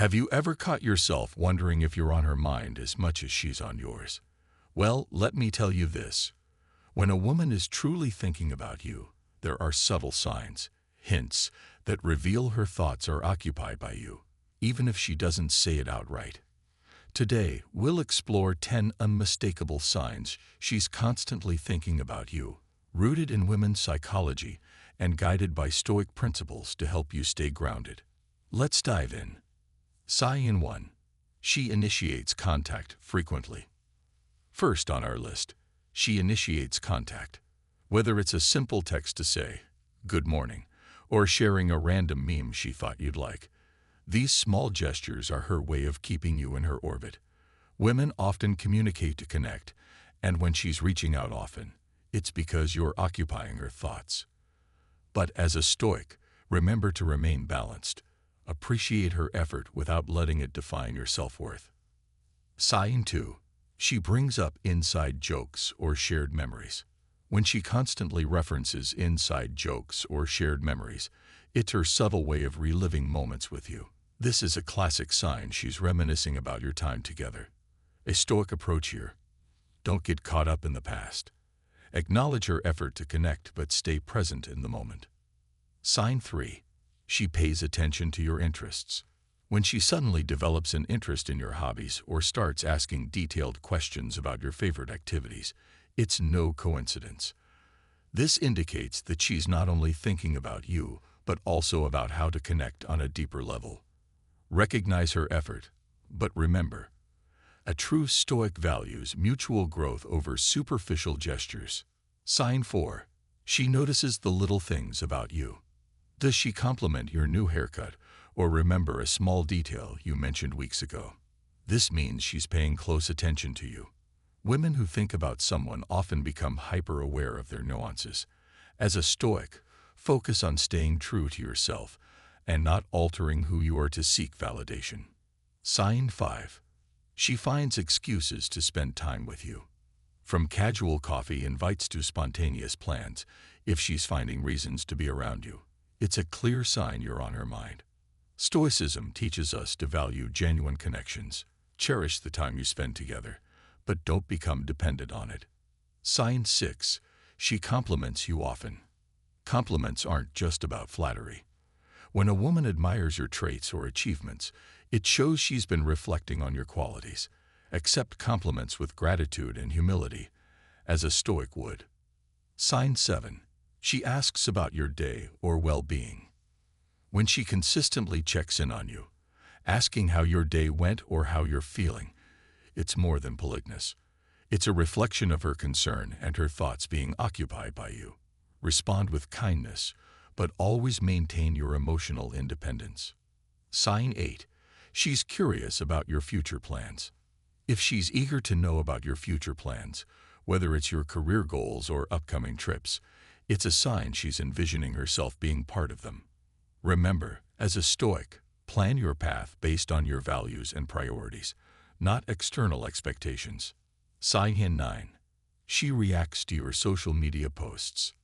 Have you ever caught yourself wondering if you're on her mind as much as she's on yours? Well, let me tell you this. When a woman is truly thinking about you, there are subtle signs, hints, that reveal her thoughts are occupied by you, even if she doesn't say it outright. Today, we'll explore 10 unmistakable signs she's constantly thinking about you, rooted in women's psychology and guided by Stoic principles to help you stay grounded. Let's dive in. Sign 1. She initiates contact frequently. First on our list, she initiates contact. Whether it's a simple text to say, "Good morning," or sharing a random meme she thought you'd like, these small gestures are her way of keeping you in her orbit. Women often communicate to connect, and when she's reaching out often, it's because you're occupying her thoughts. But as a Stoic, remember to remain balanced. Appreciate her effort without letting it define your self-worth. Sign 2. She brings up inside jokes or shared memories. When she constantly references inside jokes or shared memories, it's her subtle way of reliving moments with you. This is a classic sign she's reminiscing about your time together. A Stoic approach here. Don't get caught up in the past. Acknowledge her effort to connect but stay present in the moment. Sign 3. She pays attention to your interests. When she suddenly develops an interest in your hobbies or starts asking detailed questions about your favorite activities, it's no coincidence. This indicates that she's not only thinking about you, but also about how to connect on a deeper level. Recognize her effort, but remember, a true Stoic values mutual growth over superficial gestures. Sign 4. She notices the little things about you. Does she compliment your new haircut or remember a small detail you mentioned weeks ago? This means she's paying close attention to you. Women who think about someone often become hyper-aware of their nuances. As a Stoic, focus on staying true to yourself and not altering who you are to seek validation. Sign 5. She finds excuses to spend time with you. From casual coffee invites to spontaneous plans, if she's finding reasons to be around you, it's a clear sign you're on her mind. Stoicism teaches us to value genuine connections. Cherish the time you spend together, but don't become dependent on it. Sign 6. She compliments you often. Compliments aren't just about flattery. When a woman admires your traits or achievements, it shows she's been reflecting on your qualities. Accept compliments with gratitude and humility, as a Stoic would. Sign 7. She asks about your day or well-being. When she consistently checks in on you, asking how your day went or how you're feeling, it's more than politeness. It's a reflection of her concern and her thoughts being occupied by you. Respond with kindness, but always maintain your emotional independence. Sign 8. She's curious about your future plans. If she's eager to know about your future plans, whether it's your career goals or upcoming trips, it's a sign she's envisioning herself being part of them. Remember, as a Stoic, plan your path based on your values and priorities, not external expectations. Sign 9. She reacts to your social media posts.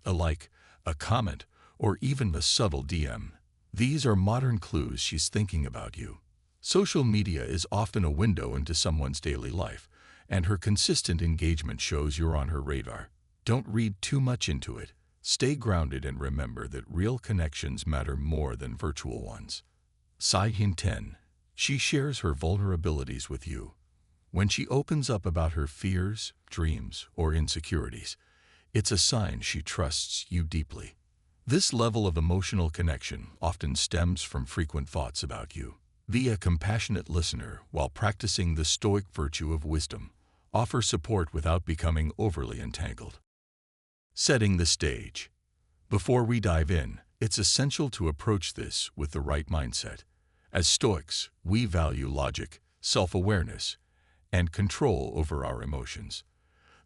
A like, a comment, or even a subtle DM. These are modern clues she's thinking about you. Social media is often a window into someone's daily life, and her consistent engagement shows you're on her radar. Don't read too much into it. Stay grounded and remember that real connections matter more than virtual ones. Sign 10. She shares her vulnerabilities with you. When she opens up about her fears, dreams, or insecurities, it's a sign she trusts you deeply. This level of emotional connection often stems from frequent thoughts about you. Be a compassionate listener while practicing the Stoic virtue of wisdom. Offer support without becoming overly entangled. Setting the stage. Before we dive in, it's essential to approach this with the right mindset. As Stoics, we value logic, self-awareness, and control over our emotions.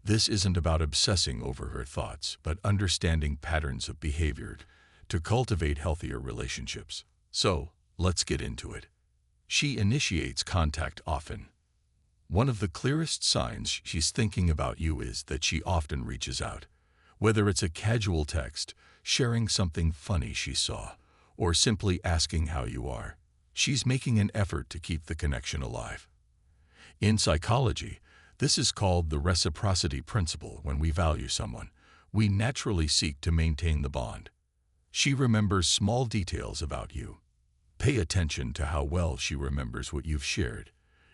This isn't about obsessing over her thoughts, but understanding patterns of behavior to cultivate healthier relationships. So, let's get into it. She initiates contact often. One of the clearest signs she's thinking about you is that she often reaches out. Whether it's a casual text, sharing something funny she saw, or simply asking how you are, She's making an effort to keep the connection alive. In psychology, this is called the reciprocity principle. When we value someone, we naturally seek to maintain the bond. She remembers small details about you. Pay attention to how well she remembers what you've shared,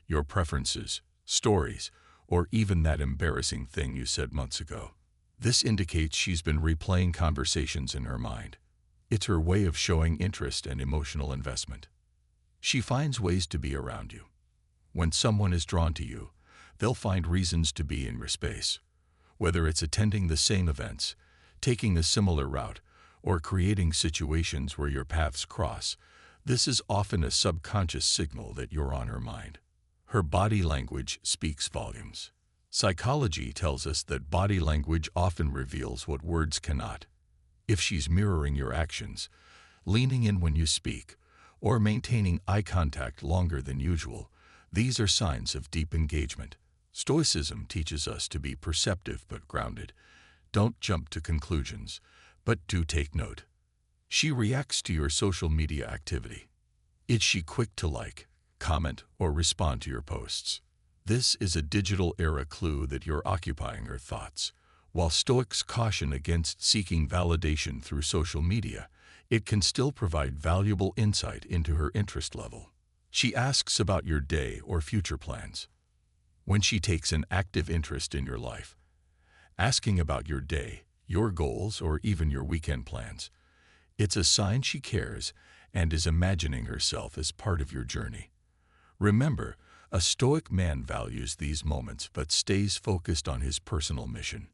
your preferences, stories, or even that embarrassing thing you said months ago. This indicates she's been replaying conversations in her mind. It's her way of showing interest and emotional investment. She finds ways to be around you. When someone is drawn to you, they'll find reasons to be in your space. Whether it's attending the same events, taking a similar route, or creating situations where your paths cross, this is often a subconscious signal that you're on her mind. Her body language speaks volumes. Psychology tells us that body language often reveals what words cannot. If she's mirroring your actions, leaning in when you speak, or maintaining eye contact longer than usual, these are signs of deep engagement. Stoicism teaches us to be perceptive but grounded. Don't jump to conclusions, but do take note. She reacts to your social media activity. Is she quick to like, comment, or respond to your posts? This is a digital era clue that you're occupying her thoughts. While Stoics caution against seeking validation through social media, it can still provide valuable insight into her interest level. She asks about your day or future plans. When she takes an active interest in your life, asking about your day, your goals, or even your weekend plans, it's a sign she cares and is imagining herself as part of your journey. Remember, a Stoic man values these moments but stays focused on his personal mission.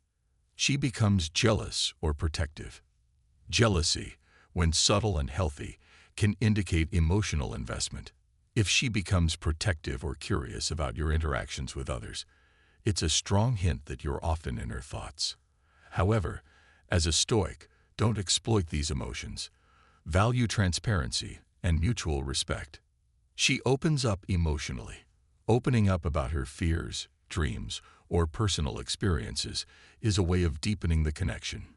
She becomes jealous or protective. Jealousy, when subtle and healthy, can indicate emotional investment. If she becomes protective or curious about your interactions with others, it's a strong hint that you're often in her thoughts. However, as a Stoic, don't exploit these emotions. Value transparency and mutual respect. She opens up emotionally. Opening up about her fears, dreams, or personal experiences is a way of deepening the connection.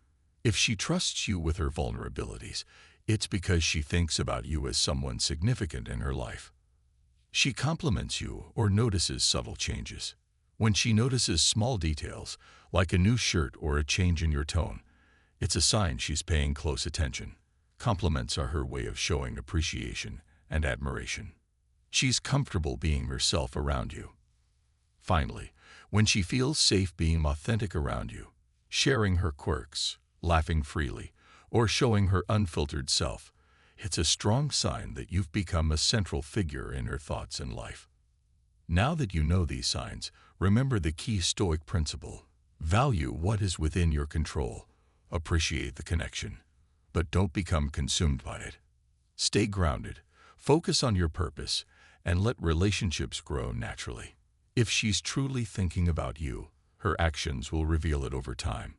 If she trusts you with her vulnerabilities, it's because she thinks about you as someone significant in her life. She compliments you or notices subtle changes. When she notices small details, like a new shirt or a change in your tone, it's a sign she's paying close attention. Compliments are her way of showing appreciation and admiration. She's comfortable being herself around you. Finally, when she feels safe being authentic around you, sharing her quirks, laughing freely, or showing her unfiltered self, it's a strong sign that you've become a central figure in her thoughts and life. Now that you know these signs, remember the key Stoic principle. Value what is within your control. Appreciate the connection, but don't become consumed by it. Stay grounded, focus on your purpose, and let relationships grow naturally. If she's truly thinking about you, her actions will reveal it over time.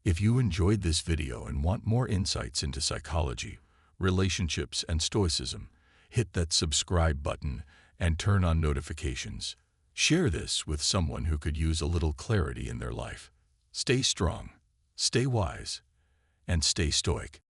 If you enjoyed this video and want more insights into psychology, relationships, and Stoicism, hit that subscribe button and turn on notifications. Share this with someone who could use a little clarity in their life. Stay strong, stay wise, and stay Stoic.